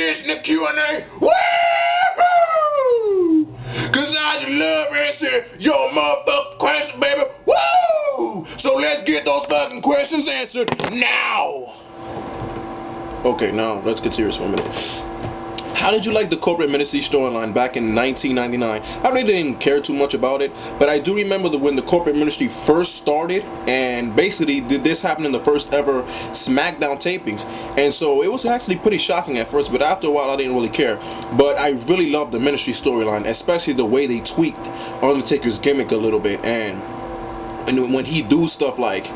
this in the Q&A. Woo! Cause I just love answering your motherfucking question, baby. Woo! So let's get those fucking questions answered now. Okay, now let's get serious for a minute. How did you like the corporate ministry storyline back in 1999? I really didn't care too much about it, but I do remember when the corporate ministry first started, and basically this happened in the first ever SmackDown tapings, and so it was actually pretty shocking at first, but after a while I didn't really care. But I really loved the ministry storyline, especially the way they tweaked Undertaker's gimmick a little bit, and when he do stuff like,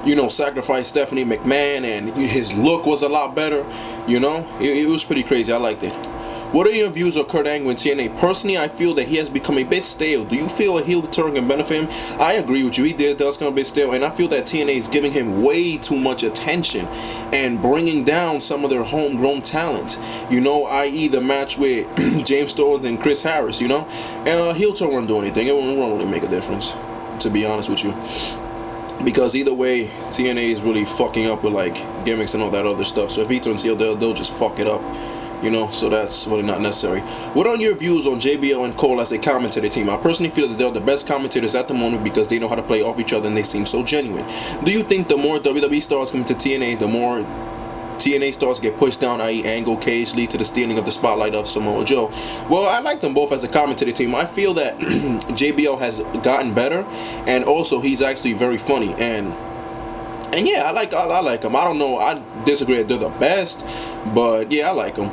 you know, sacrifice Stephanie McMahon, and his look was a lot better. You know, it was pretty crazy. I liked it. What are your views on Kurt Angle in TNA? Personally, I feel that he has become a bit stale. Do you feel a heel turn can benefit him? I agree with you. He does become a bit stale, and I feel that TNA is giving him way too much attention and bringing down some of their homegrown talent. You know, i.e. the match with James Storm and Chris Harris. You know, and heel turn won't do anything. It won't really make a difference, to be honest with you. Because either way, TNA is really fucking up with like gimmicks and all that other stuff. So if he turns heel, they'll just fuck it up, you know. So that's really not necessary. What are your views on JBL and Cole as a commentator team? I personally feel that they're the best commentators at the moment because they know how to play off each other and they seem so genuine. Do you think the more WWE stars come to TNA, the more TNA stars get pushed down, i.e. Angle, Cage, lead to the stealing of the spotlight of Samoa Joe? Well, I like them both as a commentator team. I feel that JBL has gotten better, and also he's actually very funny, and yeah, I like him. I don't know, I disagree that they're the best, but yeah, I like them.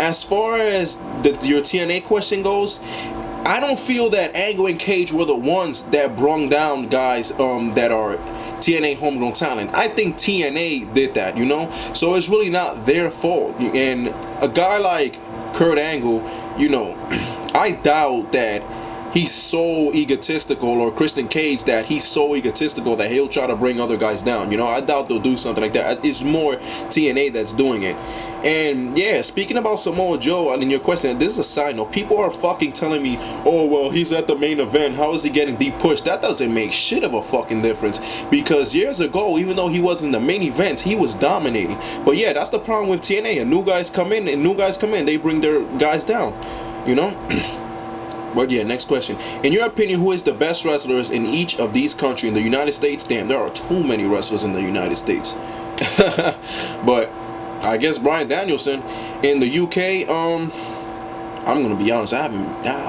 As far as your TNA question goes, I don't feel that Angle and Cage were the ones that brung down guys that are TNA homegrown talent. I think TNA did that, you know, so it's really not their fault. And a guy like Kurt Angle, you know, I doubt that he's so egotistical, or Christian Cage, that he's so egotistical that he'll try to bring other guys down. You know, I doubt they'll do something like that. It's more TNA that's doing it. And yeah, speaking about Samoa Joe, and in your question, this is a side note. People are fucking telling me, oh well, he's at the main event, how is he getting de-pushed? That doesn't make shit of a fucking difference, because years ago, even though he wasn't in the main event, he was dominating. But yeah, that's the problem with TNA, and new guys come in, they bring their guys down, you know. But yeah, next question. In your opinion, who is the best wrestlers in each of these countries? In the United States, damn, there are too many wrestlers in the United States. But I guess Bryan Danielson. In the UK, I'm gonna be honest, I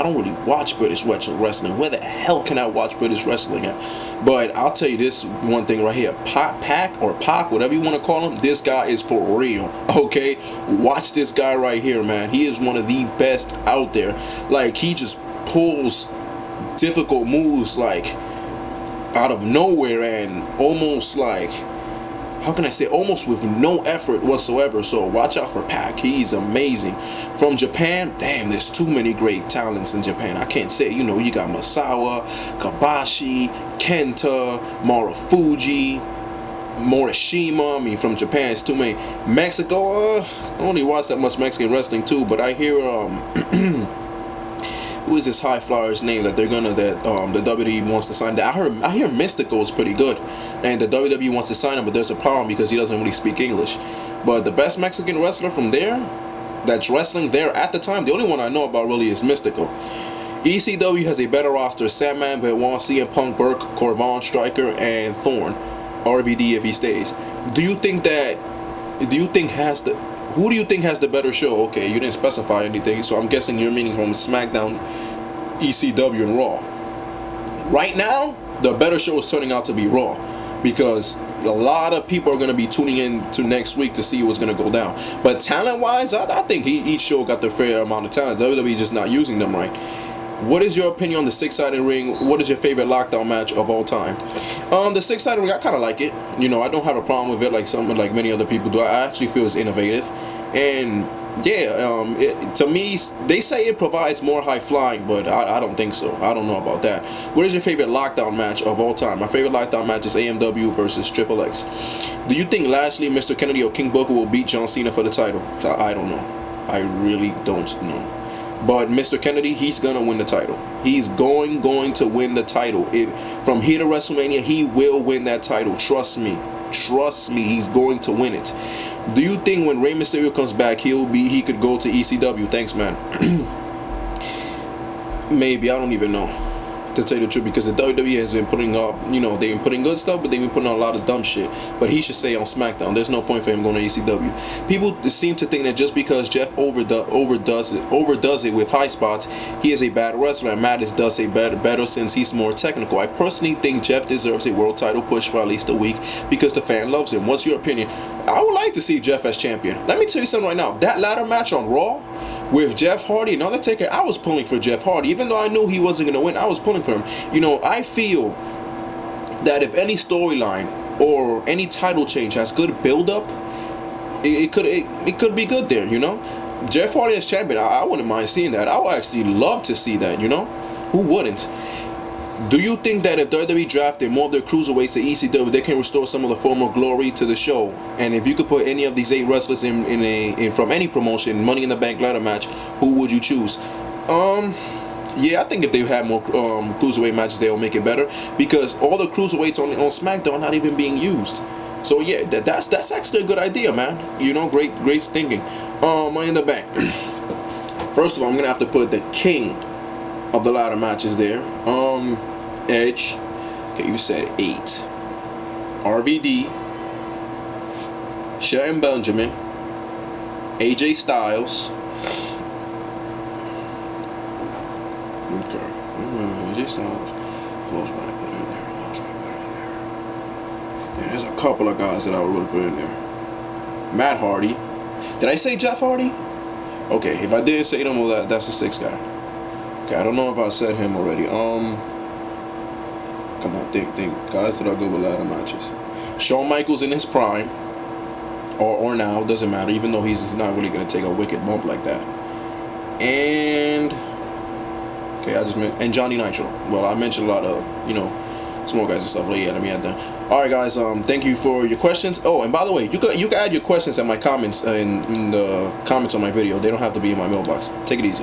don't really watch British wrestling. Where the hell can I watch British wrestling at? But I'll tell you this one thing right here. Pac, whatever you want to call him, this guy is for real. Okay, watch this guy right here, man. He is one of the best out there. Like, he just pulls difficult moves like out of nowhere, and almost like, how can I say, almost with no effort whatsoever. So watch out for Pac. He's amazing. From Japan, damn, there's too many great talents in Japan. I can't say, you know, you got Masawa, Kabashi, Kenta, Marufuji, Morishima. I mean, from Japan, it's too many. Mexico, I don't really watch that much Mexican wrestling too, but I hear who is this high flyer's name that they're gonna, that the WWE wants to sign? I hear Mystical is pretty good, and the WWE wants to sign him, but there's a problem because he doesn't really speak English. But the best Mexican wrestler from there, that's wrestling there at the time, the only one I know about really is Mystical. ECW has a better roster: Sandman, Beiot, cmpunk, Burke, Corvan, Striker, and Thorn. RVD if he stays. Who do you think has the better show? Okay, you didn't specify anything, so I'm guessing you're meaning from SmackDown, ECW, and Raw. Right now, the better show is turning out to be Raw, because a lot of people are going to be tuning in to next week to see what's going to go down. But talent-wise, I think each show got their fair amount of talent. WWE just not using them right. What is your opinion on the six-sided ring? What is your favorite lockdown match of all time? The six-sided ring, I kind of like it. You know, I don't have a problem with it like many other people do. I actually feel it's innovative. And yeah, to me, they say it provides more high flying, but I don't think so. I don't know about that. What is your favorite lockdown match of all time? My favorite lockdown match is AMW versus Triple X. Do you think Lashley, Mr. Kennedy, or King Booker will beat John Cena for the title? I don't know. I really don't know. But Mr. Kennedy, he's gonna win the title. He's going to win the title. From here to WrestleMania, he will win that title. Trust me. Trust me, he's going to win it. Do you think when Rey Mysterio comes back, he could go to ECW? Thanks, man. Maybe, I don't even know, to tell you the truth, because the WWE has been putting up, you know, they've been putting good stuff, but they've been putting on a lot of dumb shit. But he should stay on SmackDown. There's no point for him going to ECW. People seem to think that just because Jeff overdoes it with high spots, he is a bad wrestler, and Mattis does it better since he's more technical. I personally think Jeff deserves a world title push for at least a week because the fan loves him. What's your opinion? I would like to see Jeff as champion. Let me tell you something right now. That ladder match on Raw with Jeff Hardy and Undertaker, I was pulling for Jeff Hardy. Even though I knew he wasn't going to win, I was pulling for him. You know, I feel that if any storyline or any title change has good build-up, it could be good there, you know. Jeff Hardy as champion, I wouldn't mind seeing that. I would actually love to see that, you know. Who wouldn't? Do you think that if WWE drafted more of their cruiserweights to ECW, they can restore some of the former glory to the show? And if you could put any of these 8 wrestlers in from any promotion, Money in the Bank ladder match, who would you choose? Yeah, I think if they had more cruiserweight matches, they'll make it better, because all the cruiserweights on SmackDown are not even being used. So yeah, that's actually a good idea, man. You know, great thinking. Money in the Bank. First of all, I'm gonna have to put the king of the ladder matches there. Edge. Okay, you said 8. RVD. Shelton Benjamin. AJ Styles. Okay. AJ Styles. Who else would I put in there? Yeah, there's a couple of guys that I would really put in there. Matt Hardy. Did I say Jeff Hardy? Okay, if I didn't say them, well, that's the 6th guy. Okay, I don't know if I said him already. Come on, think. Guys that are good with ladder matches. Shawn Michaels in his prime, or now, doesn't matter. Even though he's not really gonna take a wicked bump like that. And okay, and Johnny Nitro. Well, I mentioned a lot of, you know, small guys and stuff. Like, yeah, let me add that. All right, guys. Thank you for your questions. Oh, and by the way, you can add your questions in my comments in the comments on my video. They don't have to be in my mailbox. Take it easy.